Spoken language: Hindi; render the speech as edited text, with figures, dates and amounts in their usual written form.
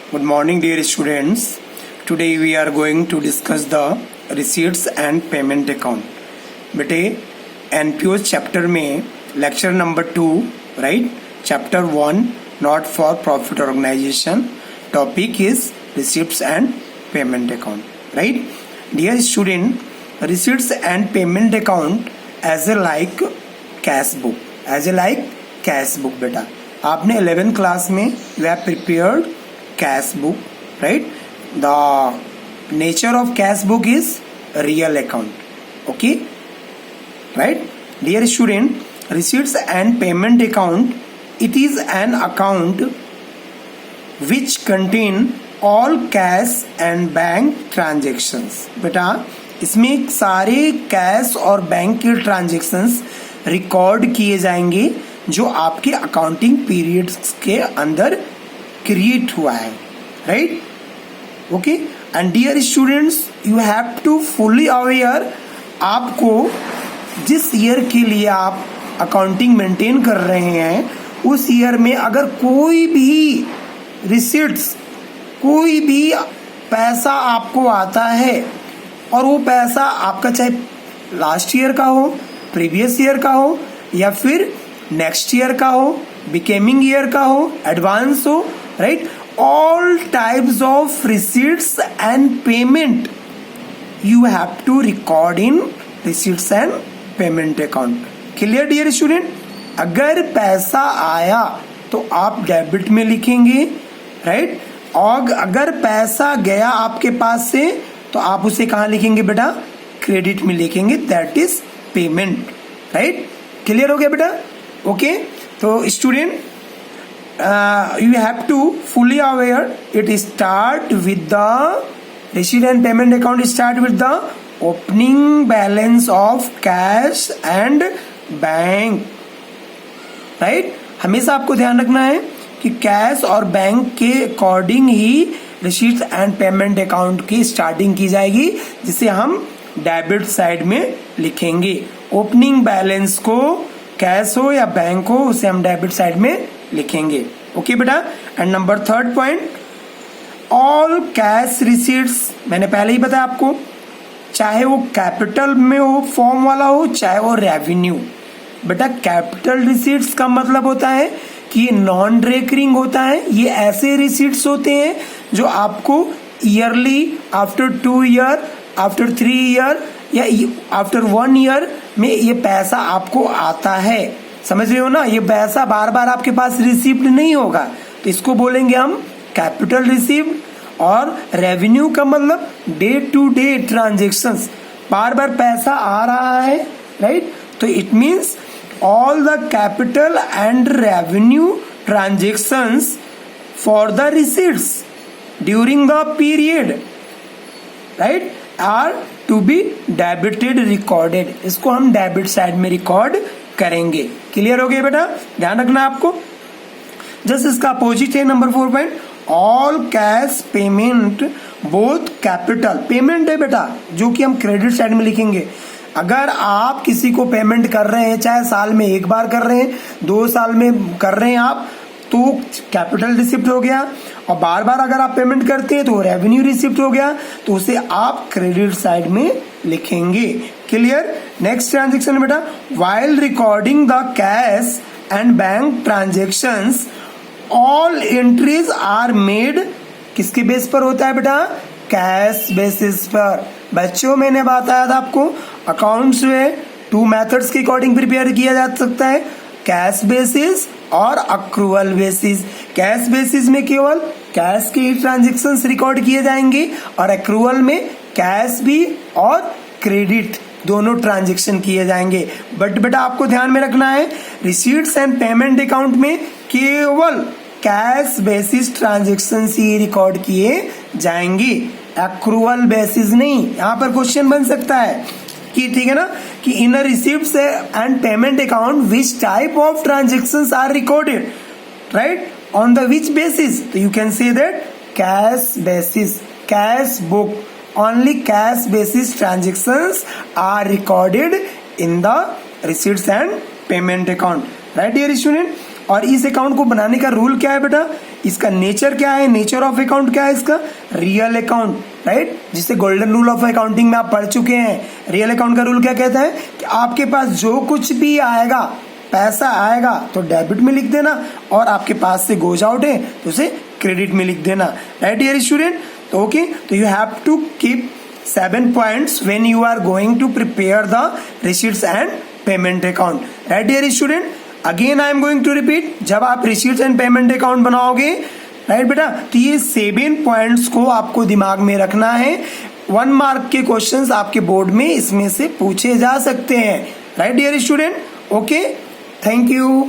Good morning, dear students. Today we are going to discuss the receipts and payment account. बेटे NPO चैप्टर में lecture number 2 right, chapter 1 not for profit organisation, topic is receipts and payment account right. Dear student, receipts and payment account as a like cash book, as a like cash book. बेटा आपने 11th क्लास में we have prepared cash book, right? The nature of cash book is real account, okay, right? Dear student, receipts and payment account, it is an account which contain all cash and bank transactions. बेटा इसमें सारे कैश और बैंक के ट्रांजेक्शन्स रिकॉर्ड किए जाएंगे जो आपके अकाउंटिंग पीरियड्स के अंदर क्रिएट हुआ है, right? Okay. And dear students, you have to fully aware, आपको जिस ईयर के लिए आप अकाउंटिंग मेंटेन कर रहे हैं उस ईयर में अगर कोई भी रिसीट्स, कोई भी पैसा आपको आता है और वो पैसा आपका चाहे लास्ट ईयर का हो, प्रीवियस ईयर का हो या फिर नेक्स्ट ईयर का हो, बिकेमिंग ईयर का हो, एडवांस हो, right? All types of receipts and payment you have to record in receipts and payment account. Clear dear student? अगर पैसा आया तो आप डेबिट में लिखेंगे, राइट? और अगर पैसा गया आपके पास से तो आप उसे कहाँ लिखेंगे बेटा? क्रेडिट में लिखेंगे. That is payment, right? Clear हो गया बेटा? ओके. तो student, you have to fully aware it start with the receipt and payment account start with the opening balance of cash and bank, right? हमेशा आपको ध्यान रखना है कि कैश और बैंक के according he receipts and payment account की स्टार्टिंग की जाएगी, जिसे हम डेबिट साइड में लिखेंगे. ओपनिंग बैलेंस को कैश हो या बैंक हो उसे हम डेबिट साइड में लिखेंगे. ओके बेटा. And number 3rd point, all cash receipts. मैंने पहले ही बताया आपको, चाहे वो कैपिटल में हो फॉर्म वाला हो, चाहे वो रेवेन्यू. बेटा कैपिटल रिसीट्स का मतलब होता है कि ये नॉन रेकरिंग होता है. ये ऐसे रिसीट्स होते हैं जो आपको yearly, after 2 year, after 3 year या आफ्टर 1 ईयर में ये पैसा आपको आता है. समझ रहे हो ना? ये पैसा बार बार आपके पास रिसीव्ड नहीं होगा, तो इसको बोलेंगे हम कैपिटल रिसीव्ड. और रेवेन्यू का मतलब डे टू डे ट्रांजेक्शन्स, बार बार पैसा आ रहा है, राइट? तो it means all the capital and revenue transactions for the receipts during the period, right, are to be debited recorded. इसको हम डेबिट साइड में रिकॉर्ड करेंगे. क्लियर हो गया बेटा? ध्यान रखना आपको. जस्ट इसका अपोजिट है number 4 point, all cash payment both capital. Payment है बेटा जो कि हम क्रेडिट साइड में लिखेंगे. अगर आप किसी को पेमेंट कर रहे हैं, चाहे साल में 1 बार कर रहे हैं, 2 साल में कर रहे हैं आप, तो कैपिटल रिसिप्ट हो गया. और बार बार अगर आप पेमेंट करते हैं तो रेवेन्यू रिसिप्ट हो गया, तो उसे आप क्रेडिट साइड में लिखेंगे. क्लियर? नेक्स्ट ट्रांजेक्शन बेटा, while recording the cash and bank transactions all entries are made. किसके बेस पर होता है बेटा? कैश बेसिस पर. बच्चों मैंने बताया था आपको, अकाउंट्स में 2 मेथड्स के अकॉर्डिंग प्रिपेयर किया जा सकता है, कैश बेसिस और अक्रूवल बेसिस. कैश बेसिस में केवल कैश के ट्रांजेक्शन्स रिकॉर्ड किए जाएंगे और अक्रूवल में कैश भी और क्रेडिट दोनों ट्रांजेक्शन किए जाएंगे. बट बेटा आपको ध्यान में रखना है, रिसीट्स एंड पेमेंट अकाउंट में केवल कैश बेसिस ट्रांजेक्शन ही रिकॉर्ड किए जाएंगे, अक्रूवल बेसिस नहीं. यहाँ पर क्वेश्चन बन सकता है कि ठीक है ना, कि in uh receipts and payment account which type of transactions are recorded, right, on the which basis. तो you can say that cash basis, cash book, only cash basis transactions are recorded in the receipts and payment account, right dear student? और इस अकाउंट को बनाने का रूल क्या है बेटा? इसका नेचर क्या है, नेचर ऑफ अकाउंट क्या है इसका, रियल अकाउंट, राइट, जिसे गोल्डन रूल ऑफ अकाउंटिंग में आप पढ़ चुके हैं। रियल अकाउंट का रूल क्या कहता है कि आपके पास जो कुछ भी आएगा, पैसा आएगा तो डेबिट में लिख देना, और आपके पास से गोज आउट है तो उसे क्रेडिट में लिख देना, राइट डियर स्टूडेंट। तो ओके, तो you have to keep 7 points when you are going to prepare the receipts and payment account, right dear student। again I am going to repeat, जब आप receipts and payment account बनाओगे, राइट बेटा, तो ये 7 पॉइंट्स को आपको दिमाग में रखना है। 1 मार्क के क्वेश्चंस आपके बोर्ड में इसमें से पूछे जा सकते हैं, right dear student. Okay, thank you.